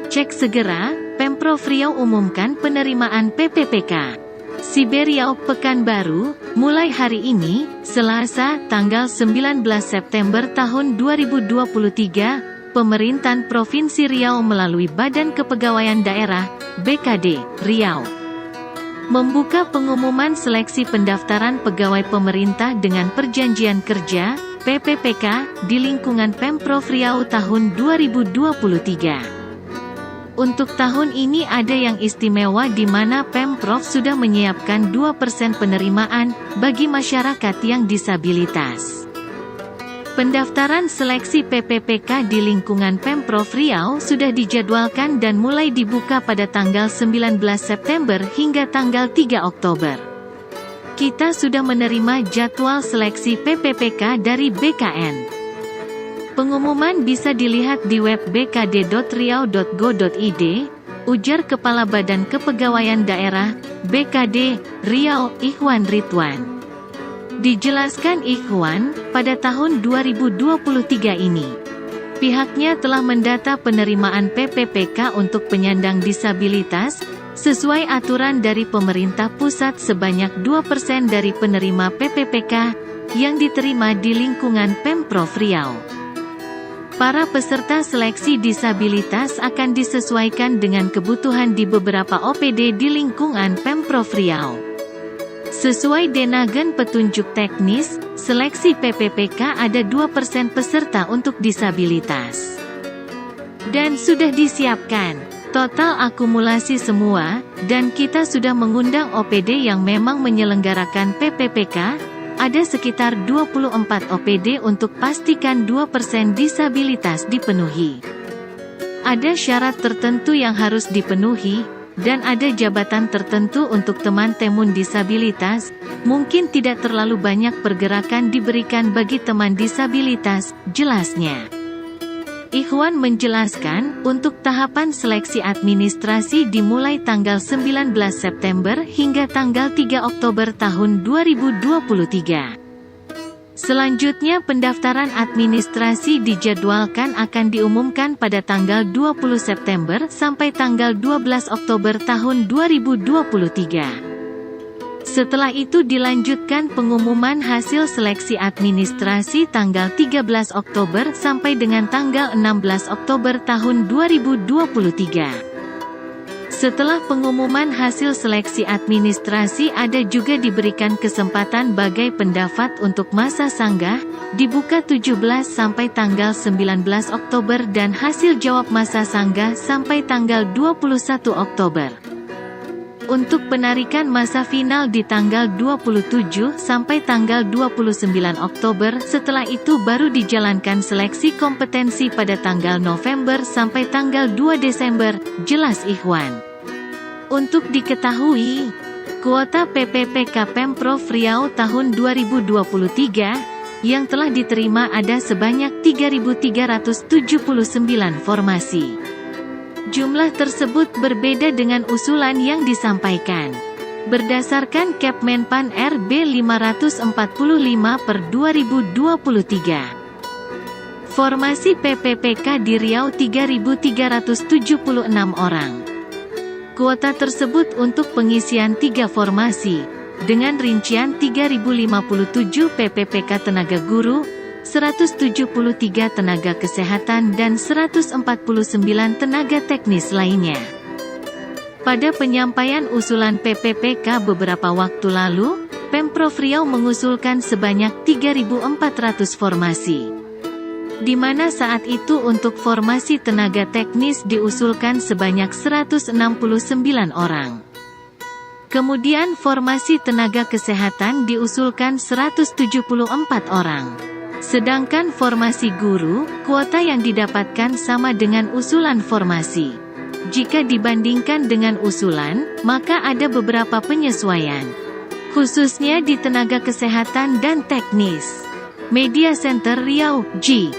Cek segera, Pemprov Riau umumkan penerimaan PPPK. Siberiau Pekanbaru, mulai hari ini, Selasa, tanggal 19 September tahun 2023, Pemerintahan Provinsi Riau melalui Badan Kepegawaian Daerah, BKD, Riau, membuka pengumuman seleksi pendaftaran pegawai pemerintah dengan perjanjian kerja, PPPK, di lingkungan Pemprov Riau tahun 2023. Untuk tahun ini ada yang istimewa di mana Pemprov sudah menyiapkan 2% penerimaan bagi masyarakat yang disabilitas. Pendaftaran seleksi PPPK di lingkungan Pemprov Riau sudah dijadwalkan dan mulai dibuka pada tanggal 19 September hingga tanggal 3 Oktober. Kita sudah menerima jadwal seleksi PPPK dari BKN. Pengumuman bisa dilihat di web bkd.riau.go.id, ujar Kepala Badan Kepegawaian Daerah, BKD, Riau, Ikhwan Ridwan. Dijelaskan Ikhwan, pada tahun 2023 ini, pihaknya telah mendata penerimaan PPPK untuk penyandang disabilitas, sesuai aturan dari pemerintah pusat sebanyak 2% dari penerima PPPK, yang diterima di lingkungan Pemprov Riau. Para peserta seleksi disabilitas akan disesuaikan dengan kebutuhan di beberapa OPD di lingkungan Pemprov Riau. Sesuai Denagen Petunjuk Teknis, seleksi PPPK ada 2% peserta untuk disabilitas. Dan sudah disiapkan total akumulasi semua, dan kita sudah mengundang OPD yang memang menyelenggarakan PPPK, ada sekitar 24 OPD untuk pastikan 2% disabilitas dipenuhi. Ada syarat tertentu yang harus dipenuhi, dan ada jabatan tertentu untuk teman-teman disabilitas, mungkin tidak terlalu banyak pergerakan diberikan bagi teman disabilitas, jelasnya. Ikhwan menjelaskan, untuk tahapan seleksi administrasi dimulai tanggal 19 September hingga tanggal 3 Oktober tahun 2023. Selanjutnya pendaftaran administrasi dijadwalkan akan diumumkan pada tanggal 20 September sampai tanggal 12 Oktober tahun 2023. Setelah itu dilanjutkan pengumuman hasil seleksi administrasi tanggal 13 Oktober sampai dengan tanggal 16 Oktober tahun 2023. Setelah pengumuman hasil seleksi administrasi ada juga diberikan kesempatan bagai pendapat untuk masa sanggah, dibuka 17 sampai tanggal 19 Oktober dan hasil jawab masa sanggah sampai tanggal 21 Oktober. Untuk penarikan masa final di tanggal 27 sampai tanggal 29 Oktober, setelah itu baru dijalankan seleksi kompetensi pada tanggal November sampai tanggal 2 Desember, jelas Ikhwan. Untuk diketahui, kuota PPPK Pemprov Riau tahun 2023, yang telah diterima ada sebanyak 3.379 formasi. Jumlah tersebut berbeda dengan usulan yang disampaikan. Berdasarkan Kepmenpan RB 545/2023. Formasi PPPK di Riau 3.376 orang. Kuota tersebut untuk pengisian 3 formasi, dengan rincian 3.057 PPPK tenaga guru, 173 tenaga kesehatan dan 149 tenaga teknis lainnya. Pada penyampaian usulan PPPK beberapa waktu lalu, Pemprov Riau mengusulkan sebanyak 3.400 formasi. Di mana saat itu untuk formasi tenaga teknis diusulkan sebanyak 169 orang. Kemudian formasi tenaga kesehatan diusulkan 174 orang. Sedangkan formasi guru, kuota yang didapatkan sama dengan usulan formasi. Jika dibandingkan dengan usulan, maka ada beberapa penyesuaian. Khususnya di tenaga kesehatan dan teknis. Media Center Riau, G.